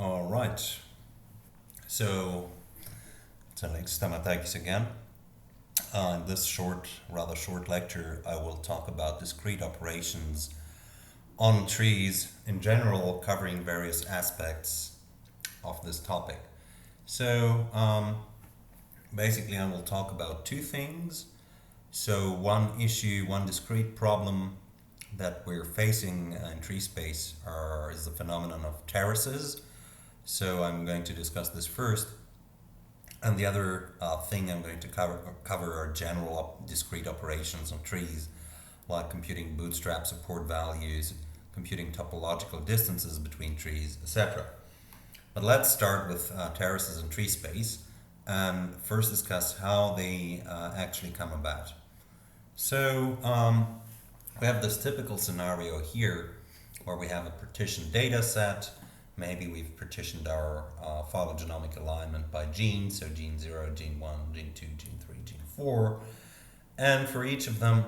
All right. So it's Alexandros Stamatakis again. In this rather short lecture, I will talk about discrete operations on trees in general, covering various aspects of this topic. So basically, I will talk about two things. So one issue, one discrete problem that we're facing in tree space is the phenomenon of terraces. So I'm going to discuss this first. And the other thing I'm going to cover are general discrete operations on trees, like computing bootstrap support values, computing topological distances between trees, etc. But let's start with terraces and tree space and first discuss how they actually come about. So we have this typical scenario here where we have a partitioned data set. Maybe we've partitioned our phylogenomic alignment by genes, so gene 0, gene 1, gene 2, gene 3, gene 4. And for each of them,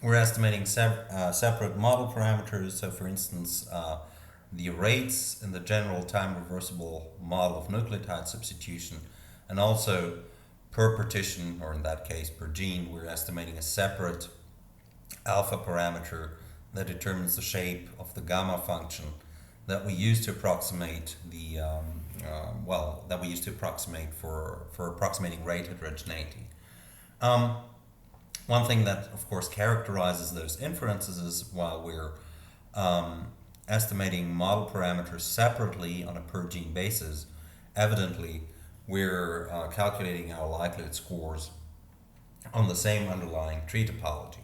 we're estimating separate model parameters. So for instance, the rates in the general time reversible model of nucleotide substitution, and also per partition, or in that case per gene, we're estimating a separate alpha parameter that determines the shape of the gamma function that we use to approximate for approximating rate heterogeneity. One thing that of course characterizes those inferences is while we're estimating model parameters separately on a per gene basis, evidently we're calculating our likelihood scores on the same underlying tree topology.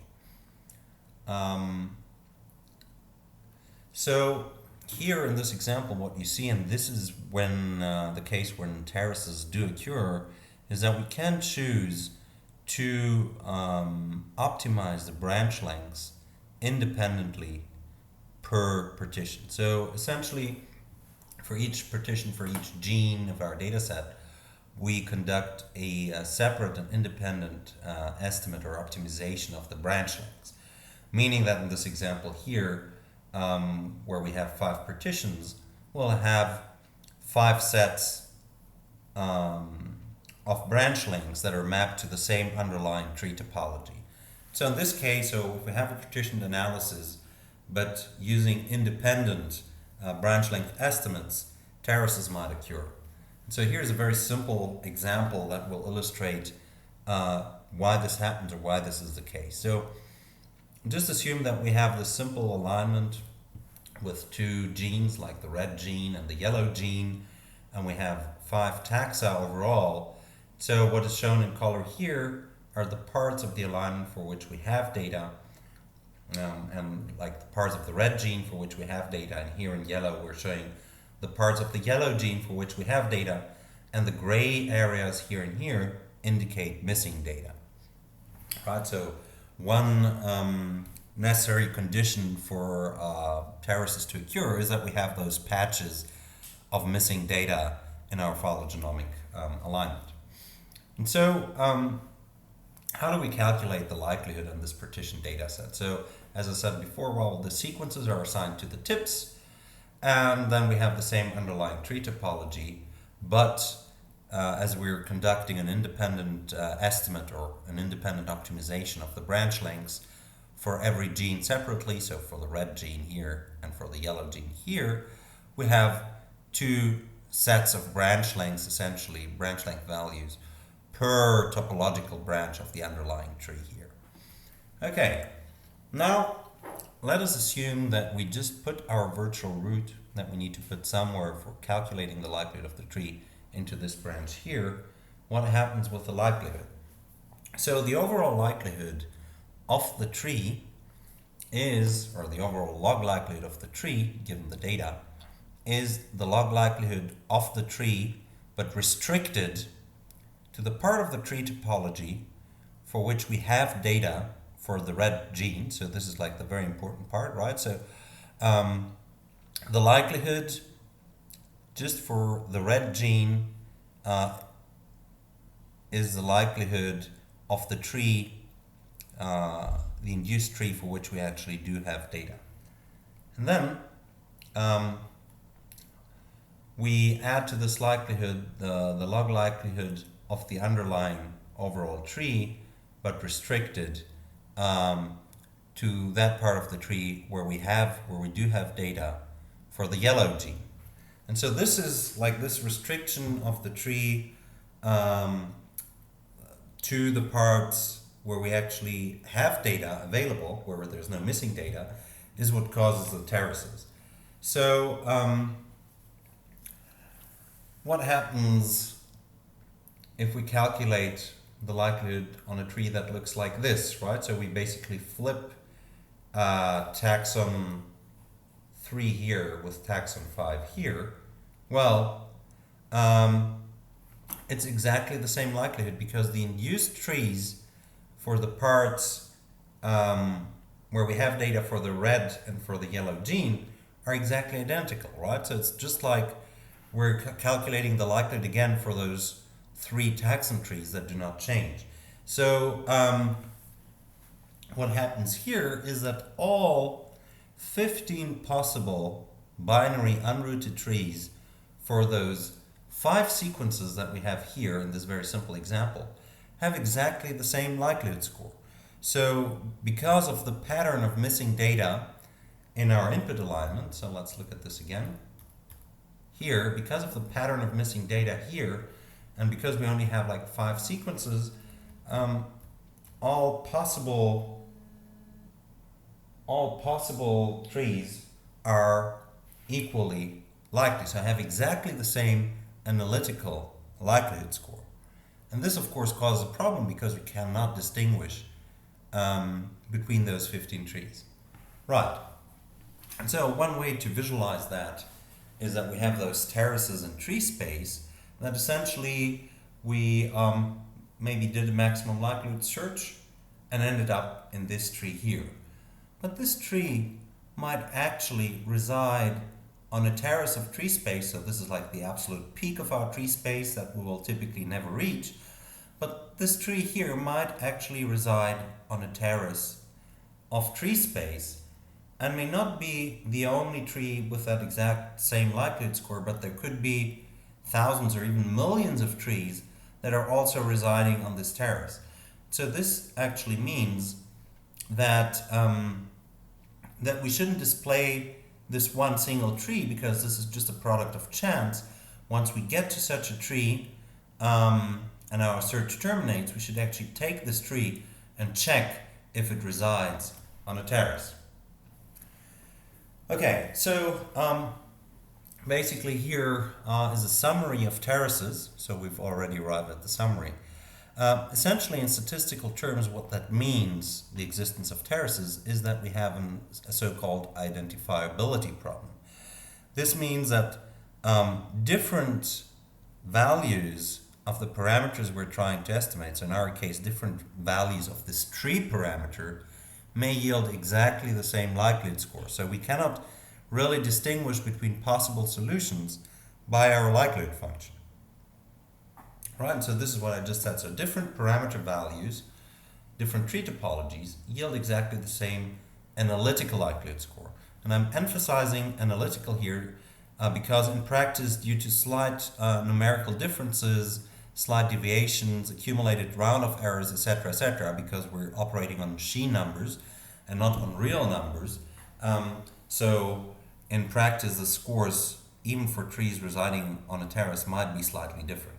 So here in this example, what you see, and this is when the case when terraces do occur, is that we can choose to optimize the branch lengths independently per partition. So essentially, for each partition, for each gene of our data set, we conduct a separate and independent estimate or optimization of the branch lengths. Meaning that in this example here, where we have 5 partitions, we'll have 5 sets of branch lengths that are mapped to the same underlying tree topology. So in this case, if we have a partitioned analysis, but using independent branch length estimates, terraces might occur. So here's a very simple example that will illustrate why this happens or why this is the case. So just assume that we have this simple alignment with 2 genes, like the red gene and the yellow gene, and we have 5 taxa overall. So what is shown in color here are the parts of the alignment for which we have data, and like the parts of the red gene for which we have data, and here in yellow we're showing the parts of the yellow gene for which we have data, and the gray areas here and here indicate missing data. Right, so one necessary condition for terraces to occur is that we have those patches of missing data in our phylogenomic alignment. And so how do we calculate the likelihood in this partition data set? So as I said before, well, the sequences are assigned to the tips, and then we have the same underlying tree topology, but as we're conducting an independent estimate or an independent optimization of the branch lengths for every gene separately, so for the red gene here and for the yellow gene here, we have 2 sets of branch lengths, essentially branch length values, per topological branch of the underlying tree here. Okay, now let us assume that we just put our virtual root that we need to put somewhere for calculating the likelihood of the tree into this branch here. What happens with the likelihood? So the overall likelihood of the tree is, or the overall log likelihood of the tree, given the data, is the log likelihood of the tree, but restricted to the part of the tree topology for which we have data for the red gene. So this is like the very important part, right? So the likelihood just for the red gene is the likelihood of the tree, the induced tree for which we actually do have data. And then we add to this likelihood the log likelihood of the underlying overall tree, but restricted to that part of the tree where we do have data for the yellow gene. And so this is like this restriction of the tree to the parts where we actually have data available, where there's no missing data, is what causes the terraces. So what happens if we calculate the likelihood on a tree that looks like this, right? So we basically flip taxon 3 here with taxon 5 here. Well, it's exactly the same likelihood, because the induced trees for the parts where we have data for the red and for the yellow gene are exactly identical, right? So it's just like we're calculating the likelihood again for those 3 taxon trees that do not change. So what happens here is that all 15 possible binary unrooted trees for those 5 sequences that we have here in this very simple example have exactly the same likelihood score. So because of the pattern of missing data in our input alignment, so let's look at this again. Here, because of the pattern of missing data here, and because we only have like 5 sequences, all possible trees are equally likely. So I have exactly the same analytical likelihood score. And this, of course, causes a problem because we cannot distinguish between those 15 trees. Right. And so one way to visualize that is that we have those terraces in tree space, that essentially we maybe did a maximum likelihood search and ended up in this tree here. But this tree might actually reside on a terrace of tree space, so this is like the absolute peak of our tree space that we will typically never reach. But this tree here might actually reside on a terrace of tree space and may not be the only tree with that exact same likelihood score, but there could be thousands or even millions of trees that are also residing on this terrace. So this actually means that that we shouldn't display this one single tree, because this is just a product of chance. Once we get to such a tree and our search terminates, we should actually take this tree and check if it resides on a terrace. Okay, so basically here is a summary of terraces. So we've already arrived at the summary. Essentially, in statistical terms, what that means, the existence of terraces, is that we have a so-called identifiability problem. This means that different values of the parameters we're trying to estimate, so in our case, different values of this tree parameter, may yield exactly the same likelihood score. So we cannot really distinguish between possible solutions by our likelihood function. Right, and so this is what I just said. So different parameter values, different tree topologies yield exactly the same analytical likelihood score. And I'm emphasizing analytical here because in practice, due to slight numerical differences, slight deviations, accumulated round-off errors, etc., because we're operating on machine numbers and not on real numbers, so in practice, the scores, even for trees residing on a terrace, might be slightly different.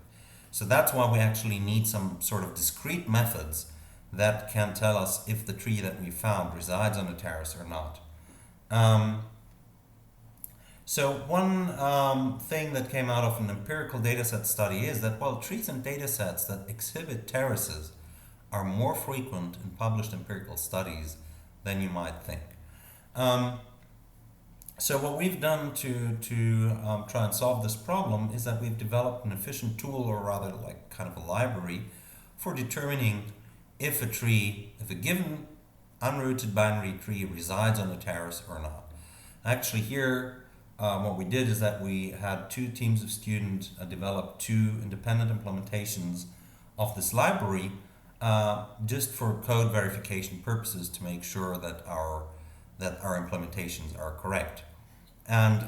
So that's why we actually need some sort of discrete methods that can tell us if the tree that we found resides on a terrace or not. So one thing that came out of an empirical dataset study is that, well, trees and datasets that exhibit terraces are more frequent in published empirical studies than you might think. So what we've done to try and solve this problem is that we've developed an efficient tool, or rather like kind of a library, for determining if a given unrooted binary tree resides on a terrace or not. Actually here, what we did is that we had 2 teams of students develop 2 independent implementations of this library just for code verification purposes, to make sure that our implementations are correct. And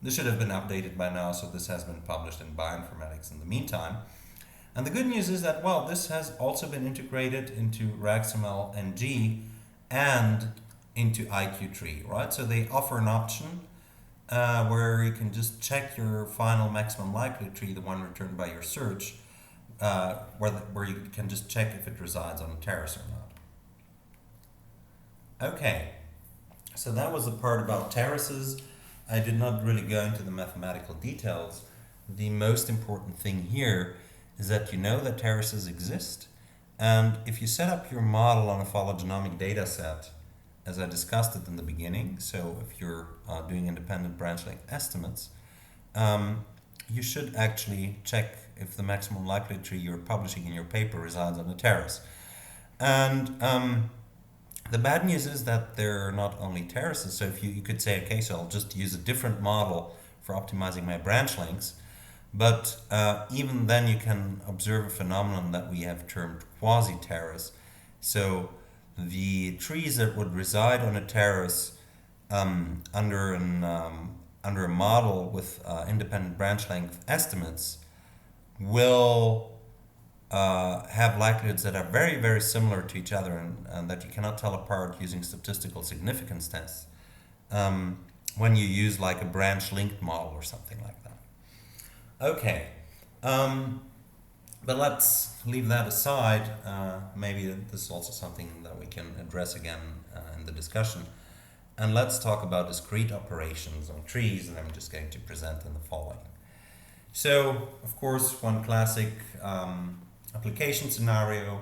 This should have been updated by now, so this has been published in Bioinformatics in the meantime. And the good news is that, well, this has also been integrated into RAGXML NG and into IQ-Tree, right? So they offer an option where you can just check your final maximum likelihood tree, the one returned by your search, where you can just check if it resides on a terrace or not. Okay, so that was the part about terraces. I did not really go into the mathematical details. The most important thing here is that you know that terraces exist, and if you set up your model on a phylogenomic data set, as I discussed it in the beginning, so if you're doing independent branch length estimates, you should actually check if the maximum likelihood tree you're publishing in your paper resides on a terrace. And the bad news is that there are not only terraces, so if you could say, okay, so I'll just use a different model for optimizing my branch lengths, but even then you can observe a phenomenon that we have termed quasi-terrace. So the trees that would reside on a terrace under a model with independent branch length estimates will have likelihoods that are very, very similar to each other, and that you cannot tell apart using statistical significance tests when you use like a branch linked model or something like that. Okay, but let's leave that aside. Maybe this is also something that we can address again in the discussion. And let's talk about discrete operations on trees, and I'm just going to present in the following. So, of course, one classic application scenario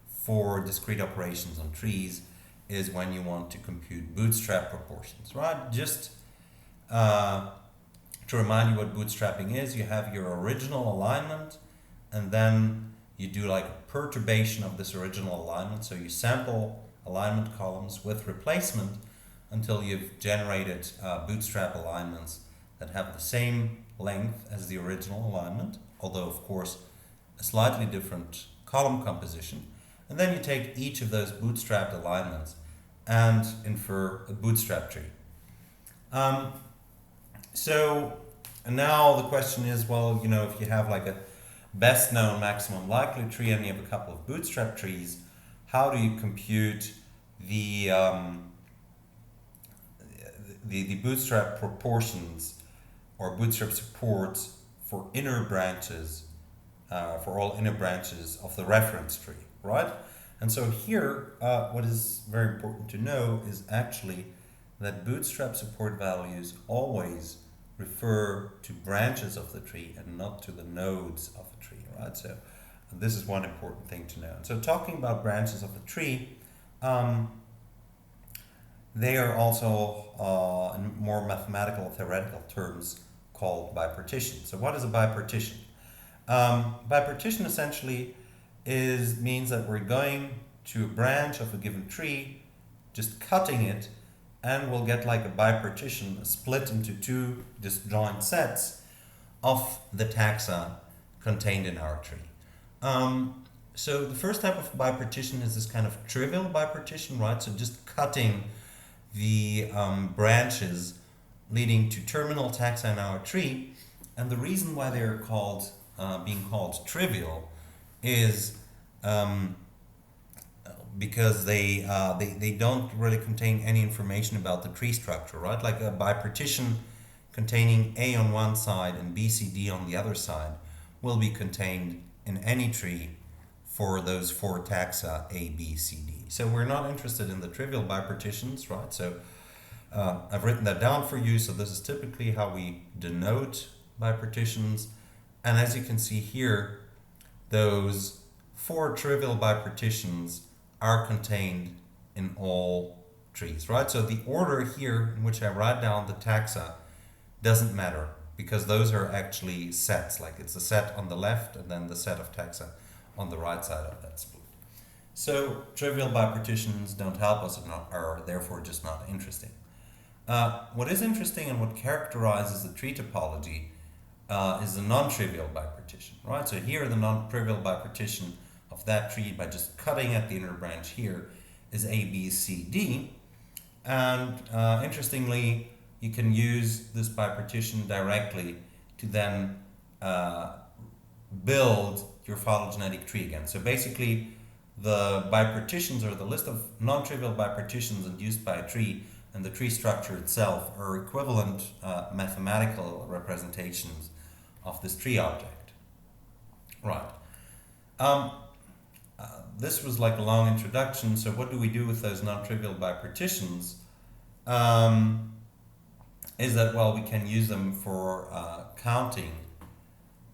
for discrete operations on trees is when you want to compute bootstrap proportions, right? Just to remind you what bootstrapping is, you have your original alignment, and then you do like a perturbation of this original alignment. So you sample alignment columns with replacement until you've generated bootstrap alignments that have the same length as the original alignment, although of course a slightly different column composition. And then you take each of those bootstrapped alignments and infer a bootstrap tree. And now the question is, well, you know, if you have like a best known maximum likelihood tree and you have a couple of bootstrap trees, how do you compute the bootstrap proportions or bootstrap supports for inner branches, for all inner branches of the reference tree, right? And so here, what is very important to know is actually that bootstrap support values always refer to branches of the tree and not to the nodes of the tree, right? So this is one important thing to know. And so talking about branches of the tree, they are also in more mathematical theoretical terms called bipartition. So what is a bipartition? Bipartition essentially means that we're going to a branch of a given tree, just cutting it, and we'll get like a bipartition, a split into two disjoint sets of the taxa contained in our tree. So the first type of bipartition is this kind of trivial bipartition, right? So just cutting the branches leading to terminal taxa in our tree. And the reason why they're called being called trivial is because they don't really contain any information about the tree structure, right? Like a bipartition containing A on one side and B, C, D on the other side will be contained in any tree for those four taxa A, B, C, D. So we're not interested in the trivial bipartitions, right? So I've written that down for you. So this is typically how we denote bipartitions. And as you can see here, those four trivial bipartitions are contained in all trees, right? So the order here in which I write down the taxa doesn't matter because those are actually sets, like it's a set on the left and then the set of taxa on the right side of that split. So trivial bipartitions don't help us and are therefore just not interesting. What is interesting and what characterizes the tree topology is the non-trivial bipartition, right? So here the non-trivial bipartition of that tree by just cutting at the inner branch here is A, B, C, D. And interestingly, you can use this bipartition directly to then build your phylogenetic tree again. So basically, the bipartitions, or the list of non-trivial bipartitions induced by a tree, and the tree structure itself are equivalent mathematical representations of this tree object. Right. This was like a long introduction. So what do we do with those non-trivial bipartitions? Is that, well, we can use them for counting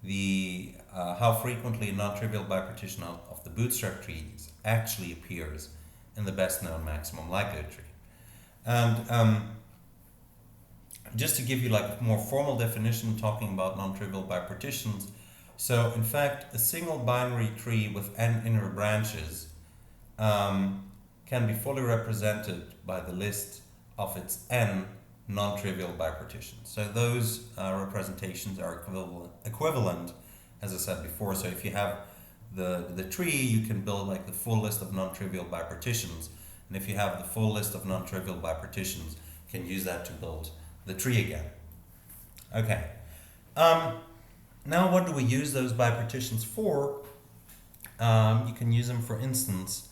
the how frequently a non-trivial bipartition of the bootstrap trees actually appears in the best known maximum likelihood tree. And just to give you like a more formal definition, talking about non-trivial bipartitions, so in fact a single binary tree with n inner branches can be fully represented by the list of its n non-trivial bipartitions. So those representations are equivalent, as I said before. So if you have the tree, you can build like the full list of non-trivial bipartitions. And if you have the full list of non-trivial bipartitions, you can use that to build the tree again. Okay. Now what do we use those bipartitions for? You can use them, for instance,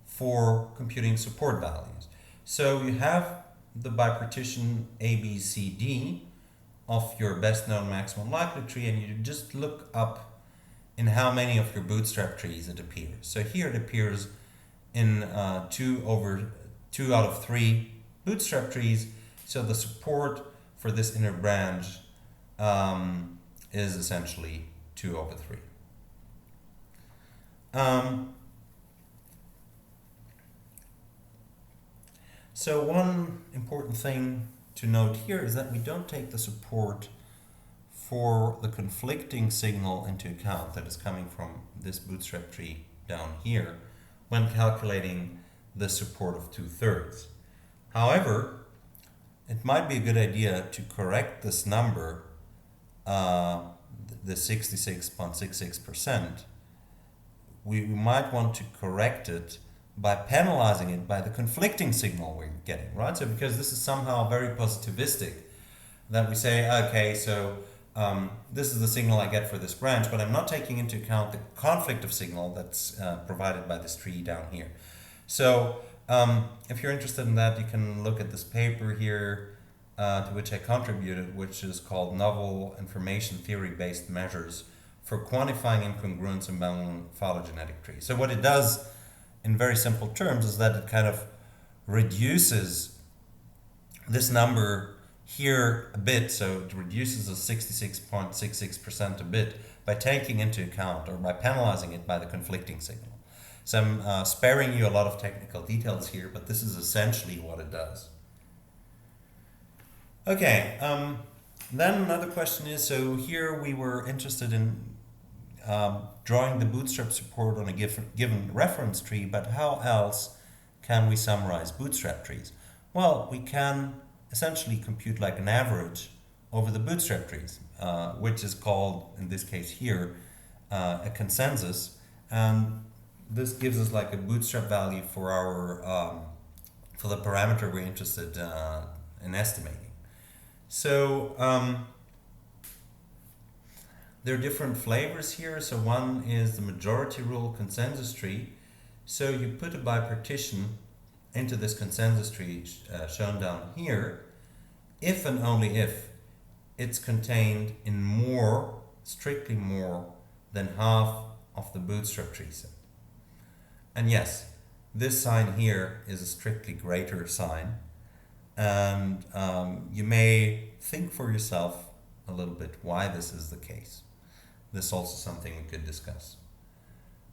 for computing support values. So you have the bipartition A, B, C, D of your best known maximum likelihood tree, and you just look up in how many of your bootstrap trees it appears. So here it appears in 2 out of 3 bootstrap trees. So the support for this inner branch is essentially 2 over 3. So one important thing to note here is that we don't take the support for the conflicting signal into account that is coming from this bootstrap tree down here when calculating the support of 2/3. However, it might be a good idea to correct this number, the 66.66%. We might want to correct it by penalizing it by the conflicting signal we're getting, right? So because this is somehow very positivistic, that we say, okay, so this is the signal I get for this branch, but I'm not taking into account the conflict of signal that's provided by this tree down here. So if you're interested in that, you can look at this paper here to which I contributed, which is called Novel Information Theory-Based Measures for Quantifying Incongruence Among Phylogenetic Trees. So what it does, in very simple terms, is that it kind of reduces this number here a bit, so it reduces the 66.66% a bit by taking into account, or by penalizing it by the conflicting signal. So I'm sparing you a lot of technical details here, but this is essentially what it does. Okay, then another question is, so here we were interested in drawing the bootstrap support on a given reference tree, but how else can we summarize bootstrap trees? Well, we can essentially compute like an average over the bootstrap trees, which is called, in this case here, a consensus, and this gives us like a bootstrap value for our for the parameter we're interested in estimating. So there are different flavors here. So one is the majority rule consensus tree. So you put a bipartition into this consensus tree shown down here, if and only if it's contained in more, strictly more, than half of the bootstrap tree set. And yes, this sign here is a strictly greater sign, and you may think for yourself a little bit why this is the case. This is also something we could discuss.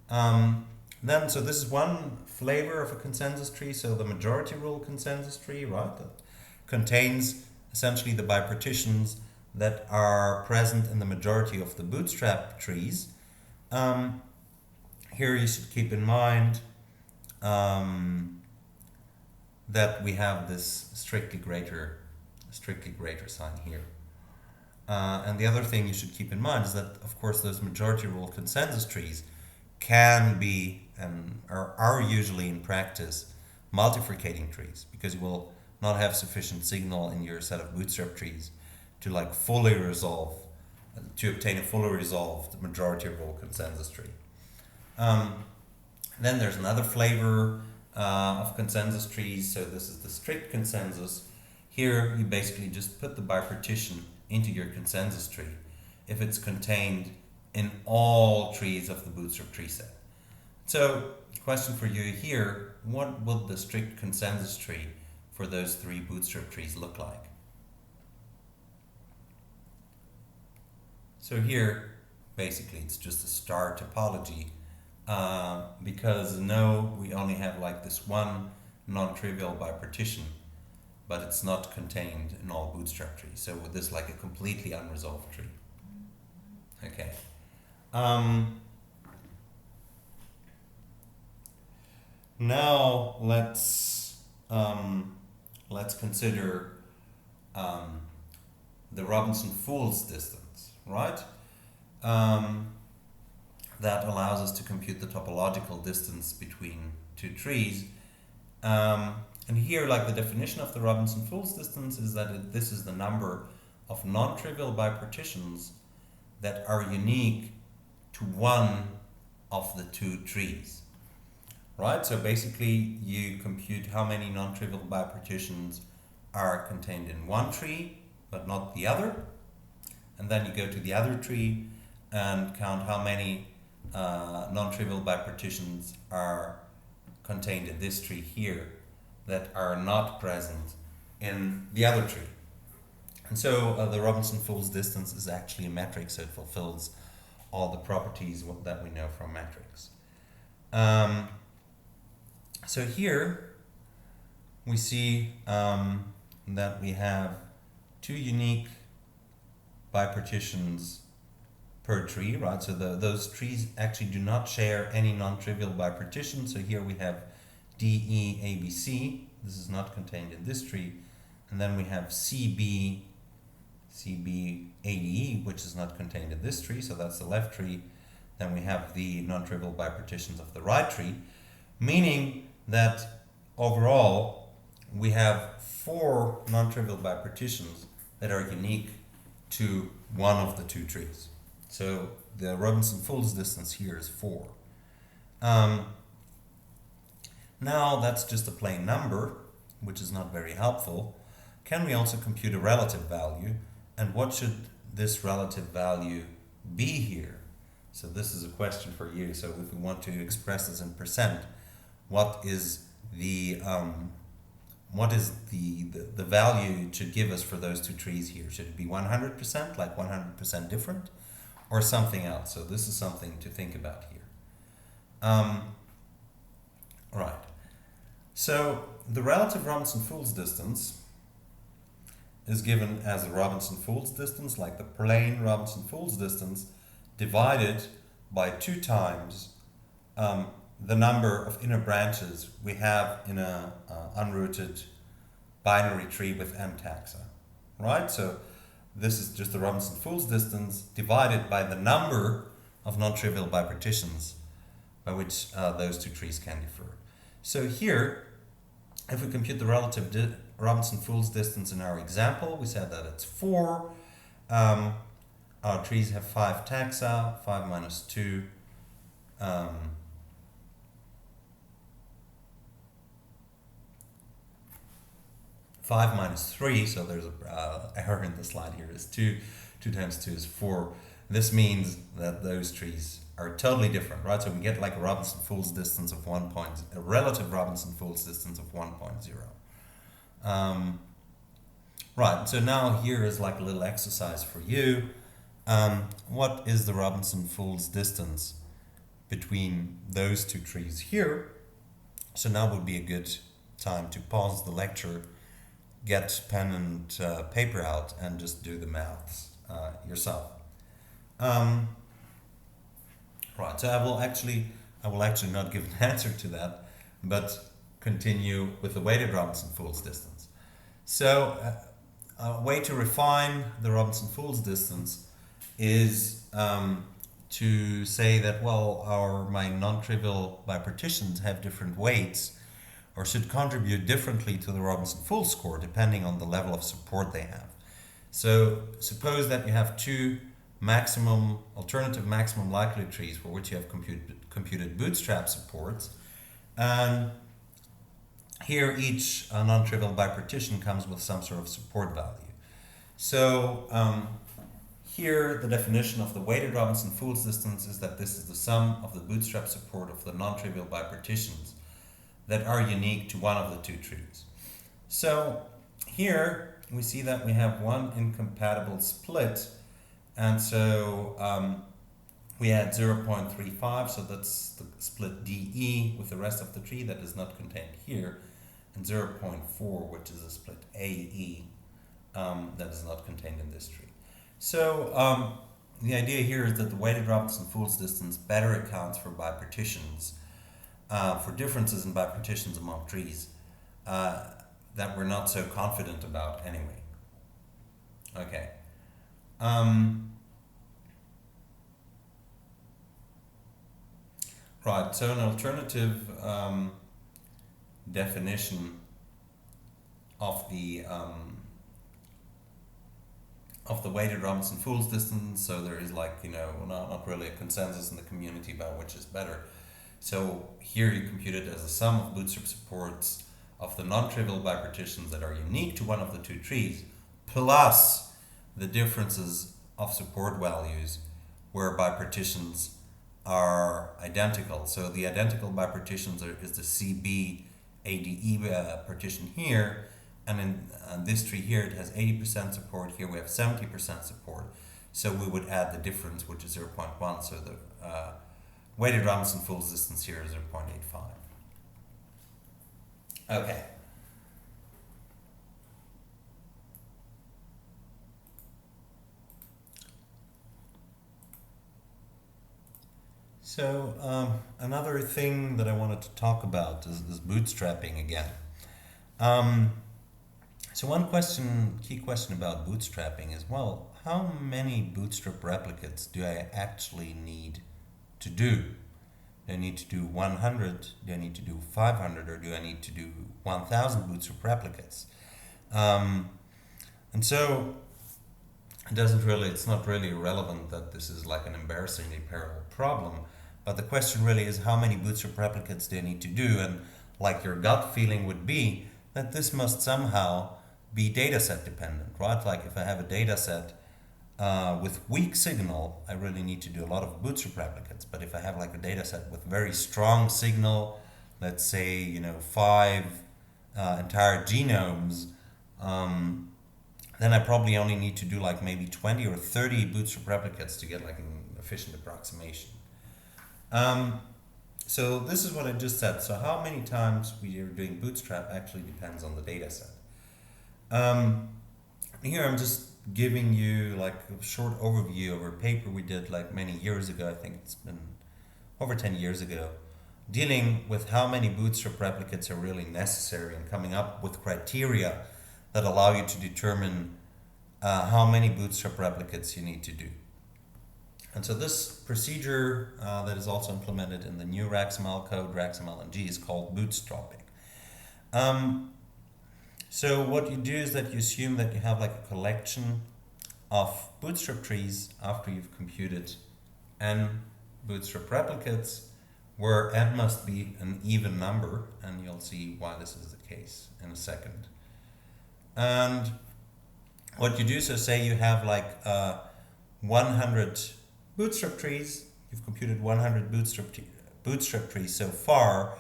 So this is one flavor of a consensus tree, so the majority rule consensus tree, right, that contains essentially the bipartitions that are present in the majority of the bootstrap trees. Here you should keep in mind that we have this strictly greater sign here. And the other thing you should keep in mind is that, of course, those majority rule consensus trees can be and are usually in practice multifurcating trees, because you will not have sufficient signal in your set of bootstrap trees to like fully resolve, to obtain a fully resolved majority rule consensus tree. Then there's another flavor of consensus trees. So this is the strict consensus. Here you basically just put the bipartition into your consensus tree if it's contained in all trees of the bootstrap tree set. So question for you here, what would the strict consensus tree for those 3 bootstrap trees look like? So here, basically, it's just a star topology because we only have like this one non-trivial bipartition, but it's not contained in all bootstrap trees. So with this, like a completely unresolved tree. Okay. Now let's consider the Robinson-Fools distance, right? That allows us to compute the topological distance between 2 trees. And here, like the definition of the Robinson-Fools distance is that this is the number of non-trivial bipartitions that are unique to one of the 2 trees. Right, so basically you compute how many non-trivial bipartitions are contained in one tree, but not the other. And then you go to the other tree and count how many non-trivial bipartitions are contained in this tree here that are not present in the other tree. And so the Robinson-Fools distance is actually a metric, so it fulfills all the properties that we know from metrics. So here we see that we have 2 unique bipartitions per tree, right? So those trees actually do not share any non-trivial bipartition. So here we have D, E, A, B, C. This is not contained in this tree. And then we have C, B, A, D, E, which is not contained in this tree. So that's the left tree. Then we have the non-trivial bipartitions of the right tree, meaning that overall we have 4 non-trivial bipartitions that are unique to one of the 2 trees. So the Robinson-Fools distance here is 4. Now that's just a plain number, which is not very helpful. Can we also compute a relative value? And what should this relative value be here? So this is a question for you. So if we want to express this in percent, what is the value it should give us for those 2 trees here? Should it be 100%, like 100% different, or something else? So this is something to think about here. Right. So the relative Robinson-Fools distance is given as the Robinson-Fools distance, like the plain Robinson-Fools distance, divided by 2 times the number of inner branches we have in a unrooted binary tree with m taxa, right? So this is just the Robinson-Fools distance divided by the number of non-trivial bipartitions by which those 2 trees can differ. So here, if we compute the relative Robinson-Fools distance in our example, we said that it's 4. Our trees have 5 taxa, 5 minus 2. 5 minus 3, so there's an error in the slide here, is 2. 2 times 2 is 4. This means that those trees are totally different, right? So we get like a Robinson-Fools distance of a relative Robinson-Fools distance of 1.0. Right, so now here is like a little exercise for you. What is the Robinson-Fools distance between those 2 trees here? So now would be a good time to pause the lecture, get pen and paper out, and just do the maths yourself. Right, so I will actually not give an answer to that, but continue with the weighted Robinson-Fools distance. So a way to refine the Robinson-Fools distance is to say that, well, my non-trivial bipartitions have different weights or should contribute differently to the Robinson-Fool score depending on the level of support they have. So suppose that you have two alternative maximum likelihood trees for which you have computed bootstrap supports, and here each non-trivial bipartition comes with some sort of support value. So here the definition of the weighted Robinson-Fool's distance is that this is the sum of the bootstrap support of the non-trivial bipartitions that are unique to one of the two trees. So here we see that we have one incompatible split, and so we add 0.35, so that's the split DE with the rest of the tree that is not contained here, and 0.4, which is a split AE that is not contained in this tree. So the idea here is that the weighted Robinson-Fool's distance better accounts for bipartitions, for differences in bipartitions among trees that we're not so confident about anyway. Okay. Right, so an alternative definition of the weighted Robinson-Fool's distance, so there is not really a consensus in the community about which is better. So here you compute it as a sum of bootstrap supports of the non-trivial bipartitions that are unique to one of the two trees, plus the differences of support values where bipartitions are identical. So the identical bipartitions is the CB ADE partition here, and in this tree here it has 80% support, here we have 70% support, so we would add the difference, which is 0.1, so the weighted Robinson-Fool's distance here is 0.85. Okay. So another thing that I wanted to talk about is bootstrapping again. So one key question about bootstrapping is, well, how many bootstrap replicates do I actually need to do? Do I need to do 100? Do I need to do 500? Or do I need to do 1,000 bootstrap replicates? And so it's not really relevant that this is like an embarrassingly parallel problem, but the question really is, how many bootstrap replicates do I need to do? And like your gut feeling would be that this must somehow be dataset dependent, right? Like if I have a dataset with weak signal, I really need to do a lot of bootstrap replicates. But if I have like a dataset with very strong signal, let's say 5 entire genomes, then I probably only need to do like maybe 20 or 30 bootstrap replicates to get like an efficient approximation. So this is what I just said. So how many times we are doing bootstrap actually depends on the data set. Here I'm just giving you like a short overview of a paper we did like many years ago. I think it's been over 10 years ago, dealing with how many bootstrap replicates are really necessary and coming up with criteria that allow you to determine how many bootstrap replicates you need to do. And so this procedure that is also implemented in the new RAXML code, RAXML-NG, is called bootstrapping. So what you do is that you assume that you have like a collection of bootstrap trees after you've computed n bootstrap replicates, where n must be an even number, and you'll see why this is the case in a second. And what you do, so say you have like 100 bootstrap trees, you've computed 100 bootstrap trees so far,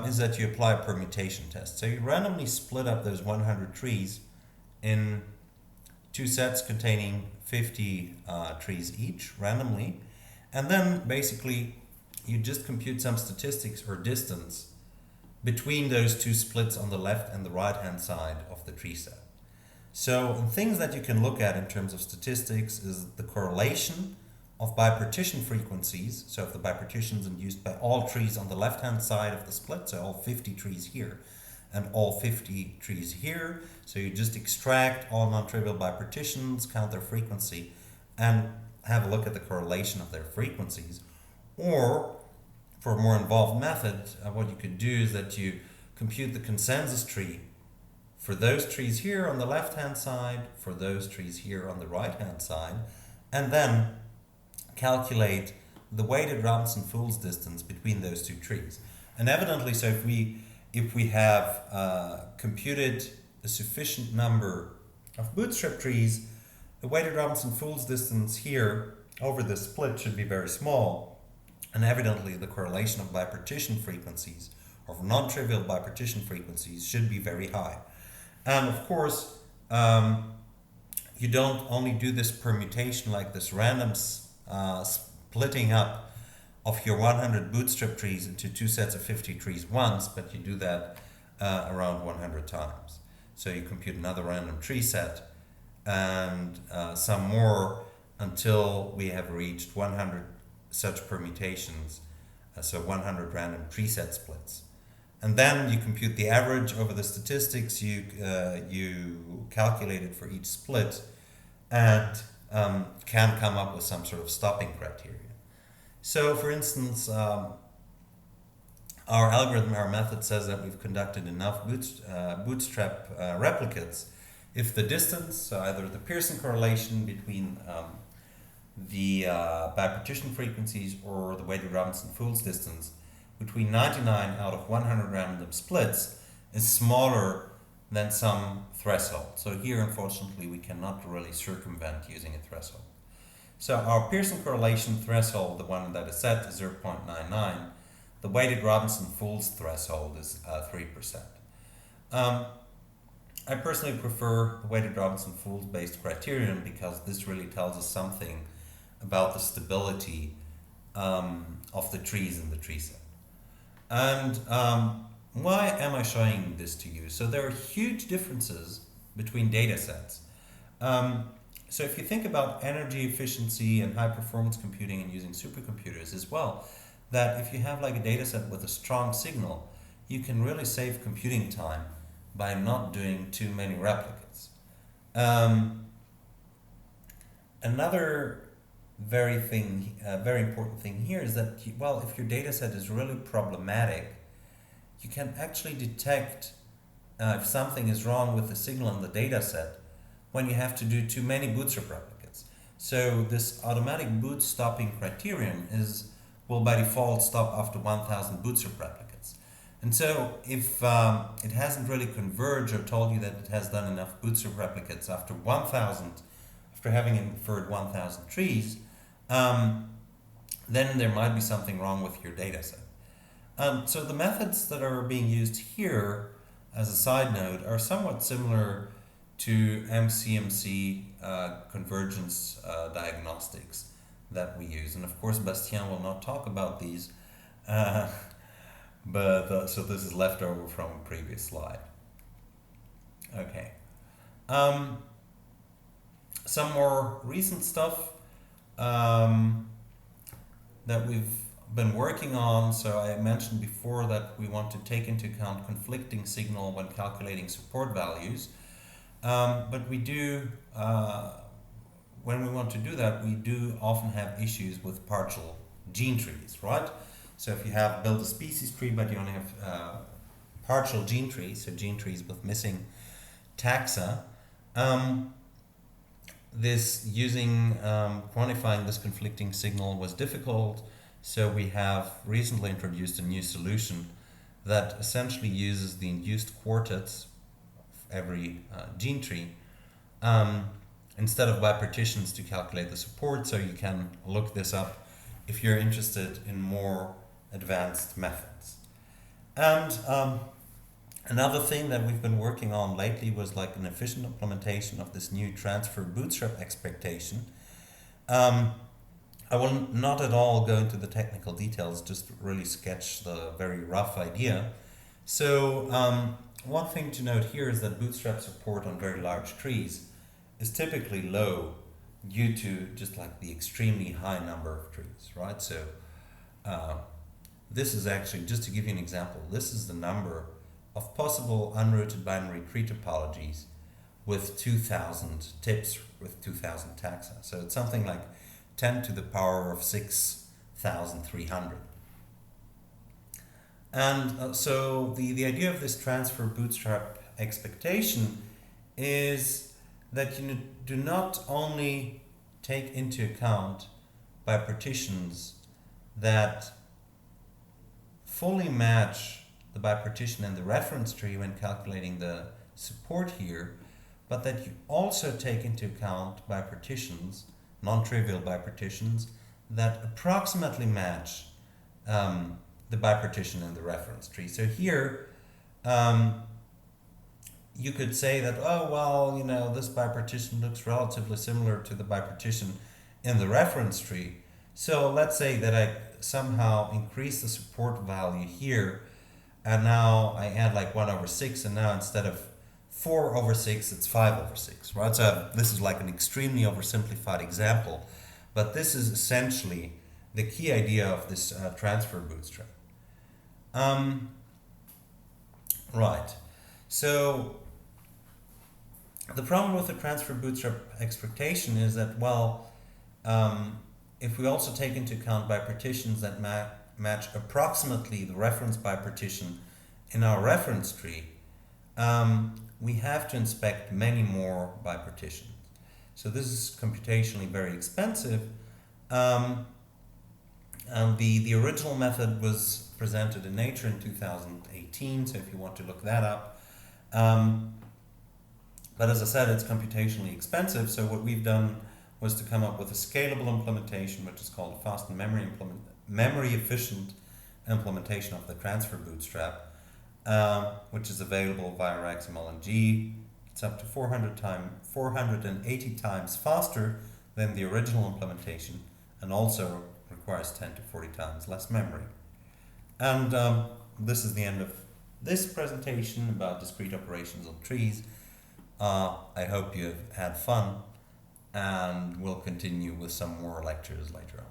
is that you apply a permutation test. So you randomly split up those 100 trees in two sets containing 50 trees each randomly, and then basically you just compute some statistics or distance between those two splits on the left and the right hand side of the tree set. So things that you can look at in terms of statistics is the correlation of bipartition frequencies. So if the bipartition is induced by all trees on the left hand side of the split, so all 50 trees here and all 50 trees here, so you just extract all non-trivial bipartitions, count their frequency, and have a look at the correlation of their frequencies. Or for a more involved method, what you could do is that you compute the consensus tree for those trees here on the left-hand side, for those trees here on the right-hand side, and then calculate the weighted Robinson-Foulds distance between those two trees. And evidently, so if we have computed a sufficient number of bootstrap trees, the weighted Robinson-Foulds distance here over this split should be very small, and evidently the correlation of bipartition frequencies, or non-trivial bipartition frequencies, should be very high. And of course, you don't only do this permutation, like this random splitting up of your 100 bootstrap trees into two sets of 50 trees once, but you do that around 100 times. So you compute another random tree set and some more until we have reached 100 such permutations, so 100 random tree set splits. And then you compute the average over the statistics you calculated for each split, and can come up with some sort of stopping criteria. So for instance, our algorithm, our method says that we've conducted enough bootstrap replicates if the distance, so either the Pearson correlation between the bipartition frequencies or the weighted Robinson-Foulds distance between 99 out of 100 random splits is smaller than some threshold. So here, unfortunately, we cannot really circumvent using a threshold. So our Pearson correlation threshold, the one that is set, is 0.99. The weighted Robinson-Foulds threshold is 3%. I personally prefer the weighted Robinson-Foulds based criterion because this really tells us something about the stability of the trees in the tree set. And why am I showing this to you? So there are huge differences between data sets. So if you think about energy efficiency and high performance computing and using supercomputers as well, that if you have like a data set with a strong signal, you can really save computing time by not doing too many replicates. Another very important thing here is that, if your data set is really problematic, you can actually detect if something is wrong with the signal in the data set when you have to do too many bootstrap replicates. So this automatic boot stopping criterion will by default stop after 1,000 bootstrap replicates. And so if it hasn't really converged or told you that it has done enough bootstrap replicates after having inferred 1,000 trees, then there might be something wrong with your data set. So the methods that are being used here, as a side note, are somewhat similar to MCMC convergence diagnostics that we use. And of course, Bastien will not talk about these, but so this is left over from a previous slide. Okay. Some more recent stuff that we've been working on. So I mentioned before that we want to take into account conflicting signal when calculating support values. But we do, when we want to do that, we do often have issues with partial gene trees, right? So if you build a species tree, but you only have partial gene trees, so gene trees with missing taxa, quantifying this conflicting signal was difficult. So we have recently introduced a new solution that essentially uses the induced quartets of every gene tree instead of bipartitions to calculate the support. So you can look this up if you're interested in more advanced methods. And another thing that we've been working on lately was like an efficient implementation of this new transfer bootstrap expectation. I will not at all go into the technical details, just really sketch the very rough idea. So one thing to note here is that bootstrap support on very large trees is typically low due to just like the extremely high number of trees, right? So this is actually, just to give you an example, this is the number of possible unrooted binary tree topologies with 2,000 tips, with 2,000 taxa. So it's something like 10 to the power of 6,300. And so the idea of this transfer bootstrap expectation is that you do not only take into account bipartitions that fully match the bipartition and the reference tree when calculating the support here, but that you also take into account bipartitions, non-trivial bipartitions, that approximately match the bipartition and the reference tree. So here, you could say that, oh, well, you know, this bipartition looks relatively similar to the bipartition in the reference tree. So let's say that I somehow increase the support value here, and now I add like 1 over 6, and now instead of 4 over 6, it's 5 over 6, right? So this is like an extremely oversimplified example, but this is essentially the key idea of this transfer bootstrap. Right. So the problem with the transfer bootstrap expectation is that, well, if we also take into account bipartitions that match approximately the reference bipartition in our reference tree, we have to inspect many more bipartitions. So this is computationally very expensive. And the original method was presented in Nature in 2018, so if you want to look that up. But as I said, it's computationally expensive, so what we've done was to come up with a scalable implementation, which is called a fast and memory efficient implementation of the transfer bootstrap, which is available via XML and G. It's up to 480 times faster than the original implementation, and also requires 10 to 40 times less memory. And this is the end of this presentation about discrete operations on trees. I hope you've had fun, and we'll continue with some more lectures later on.